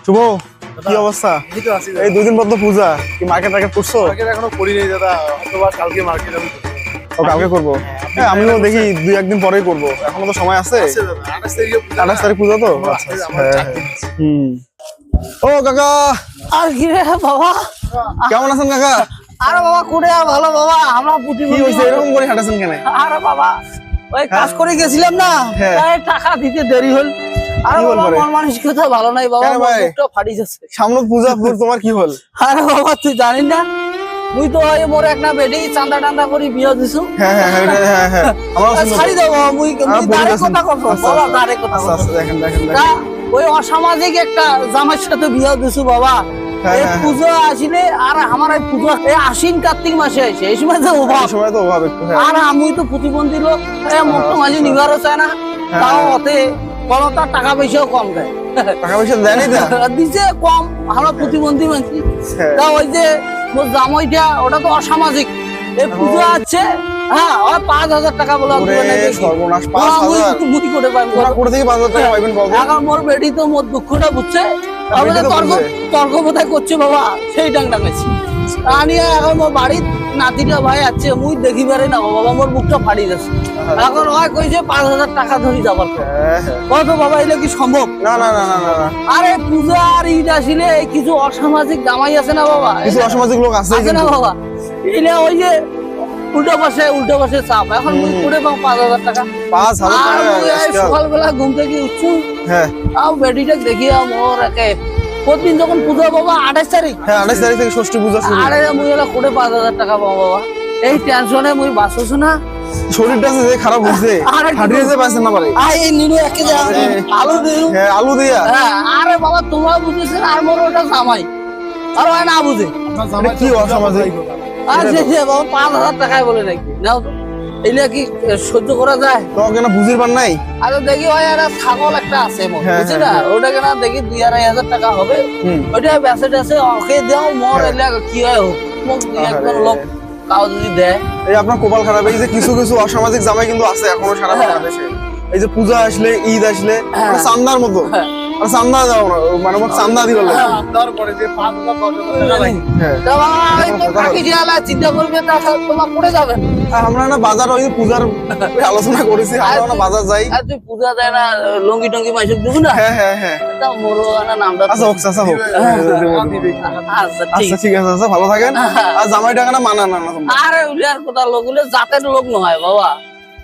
শুভ, কি অবস্থা? এই দুদিন পর তো পূজা, কি মার্কেট করছো? মার্কেট এখনো করি নাই দাদা, হয়তো কালকে মার্কেট আমি করবো। ও কালকে করবো? হ্যাঁ আমিও দেখি 2-1 দিন পরেই করবো, এখনো তো সময় আছে। 28 তারিখ পূজা তো। ও কাকা, আর কি রে বাবা, কেমন আছেন কাকা? আরে বাবা করে আর ভালো বাবা, আমরা কি হয়েছে এরকম করে হাঁটাছেন কেন? আরে বাবা ওই কাজ করে গেছিলাম না, তাই টাকা দিতে দেরি হল। আরে বাবা মন মানসিকতা ভালো নাই বাবা, মুখটা ফাটি যাচ্ছে। সামনে পূজা, তোমার কি হল? আরে বাবা তুই জানিস না, তুই তো ওই মোর একটা বেটি চান্দা টান্দা করে বিয়ে দিছু। হ্যাঁ হ্যাঁ হ্যাঁ হ্যাঁ, ছাড়ি দাও বাবা, মুই ডাইরেক্ট কথা কইছো বাবা, ডাইরেক্ট কথা কইছো। দেখেন দেখেন ওই অসামাজিক একটা জামাইয়ের সাথে বিয়ে দিছু বাবা। এই পূজা আসলে আর আমার এই পূজা এই আশ্বিন কার্তিক মাসে আসে, এই সময় তো অভাব একটু। আর আমি তো প্রতিবন্ধী লোক, মোট মাঝে নিবারও চায় না, তাও অতে কোনো তার টাকা পয়সাও কম দেয়। টাকা পয়সা দেয়নি দিছে কম, আমরা প্রতিবন্ধী মানুষ। তা ওই যে মোর জামাইটা ওটা তো অসামাজিক, এই পূজা আছে হ্যাঁ, ওই 5,000 টাকা বলে সর্বনাশ। 5,000 মুই করে পাইব, কোথা থেকে 5,000 টাকা পাইবেন বাবু? এখন মোর বেটি তো মোর দুঃখটা বুঝছে, তর্ক বোধহয় করছে বাবা, সেই ডাং ডাঙাইছি। তা নিয়ে এখন মোর বাড়ির নাতিটা ভাই আছে, মুই দেখি পারে না বাবা, মোর মুখটা ফাটি যাচ্ছে। এখন ওই কইছে 5,000 টাকা ধরি যাবার কত বাবা, এলে কি সম্ভব? না না না না না, আরে পূজা আর ঈদ আসলে কিছু অসামাজিক জামাই আছে না বাবা, কিছু অসামাজিক লোক আছে না বাবা, এলে ওই যে উল্টো পাশে চাপ। এখন মুই করে পাও 5,000 টাকা। 5,000 টাকা সকালবেলা ঘুম থেকে উঠছু, হ্যাঁ তাও বেটিটা দেখিয়া মোর একে প্রতিদিন যখন পূজা বাবা 28 তারিখ, হ্যাঁ 28 তারিখ থেকে ষষ্ঠী পূজা শুরু। আরে মুই এলা করে 5,000 টাকা পাবো বাবা, এই টেনশনে মুই বাঁচছু না। শরীরটা যে খারাপ হইছে, হাঁটিয়ে যে পাইছেন না পারে। এই নিনু একে যে আলু দিও, হ্যাঁ আলু দিয়া। হ্যাঁ আরে বাবা তোমরা বুঝেছেন, আর মোর ওটা জামাই আর ওই না বুঝে কি অসামাজিক। আর যে বাবা 5,000 টাকায় বলে নাকি নাও তো, এইটা কি সহ্য করা যায়? তো কেন বুঝির পার নাই? আরে দেখি ওই একটা ছাগল একটা আছে বুঝছি না, ওটা কেনা দেখি 2-2.5 টাকা হবে, ওইটা বেঁচে টেসে ওকে দেও মোর এলে কি হয় হোক, মোক একজন লোক কাউ যদি দেয়। এই আপনার কপাল খারাপ, এই যে কিছু কিছু অসামাজিক জামাই কিন্তু আছে এখনো সারা বাংলাদেশে। এই যে পূজা আসলে, ঈদ আসলে চান্দার মতো, চান্দা দাও না, মানে চান্দা দিবে তারপরে যে 5,000 চিন্তা করবে তা তোমার পড়ে যাবেন। আমরা না বাজার ওই পূজার আলোচনা করেছি, আমরা না বাজার যাই। আর তুই পূজা দেয় না, লঙ্গি টঙ্গি মাইসক দিব না? হ্যাঁ হ্যাঁ হ্যাঁ, তা মোরো না নামটা। আচ্ছা হোক চাচা হোক। আচ্ছা ঠিক আছে চাচা, ভালো থাকেন। আর জামাই টাকা না মানা না। আরে উলিয়ার কথা লোক, উলে জাতের লোক নয় বাবা,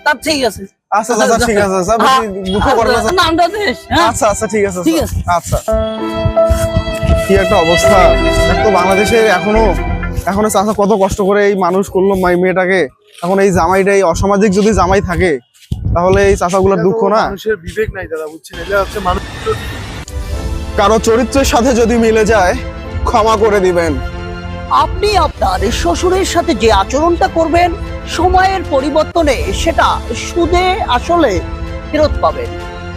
তা ঠিক আছে। আচ্ছা চাচা ঠিক আছে চাচা, দুঃখ করেন না। নামটা দিস। আচ্ছা আচ্ছা ঠিক আছে ঠিক আছে। আচ্ছা। কি একটা অবস্থা, তো বাংলাদেশে এখনো চাচা কত কষ্ট করে এই মানুষ করলো মেয়েটাকে। এখন এই জামাইটা, এই অসামাজিক যদি জামাই থাকে, তাহলে এই চাচাগুলোর দুঃখ না। মানুষের বিবেক নাই দাদা, বুঝছেন? এটা হচ্ছে মানুষ, কারো চরিত্রের সাথে যদি মিলে যায়, ক্ষমা করে দিবেন। আপনি আপনার শ্বশুরের সাথে যে আচরণটা করবেন, সময়ের পরিবর্তনে সেটা সুদে আসলে ফেরত পাবেন।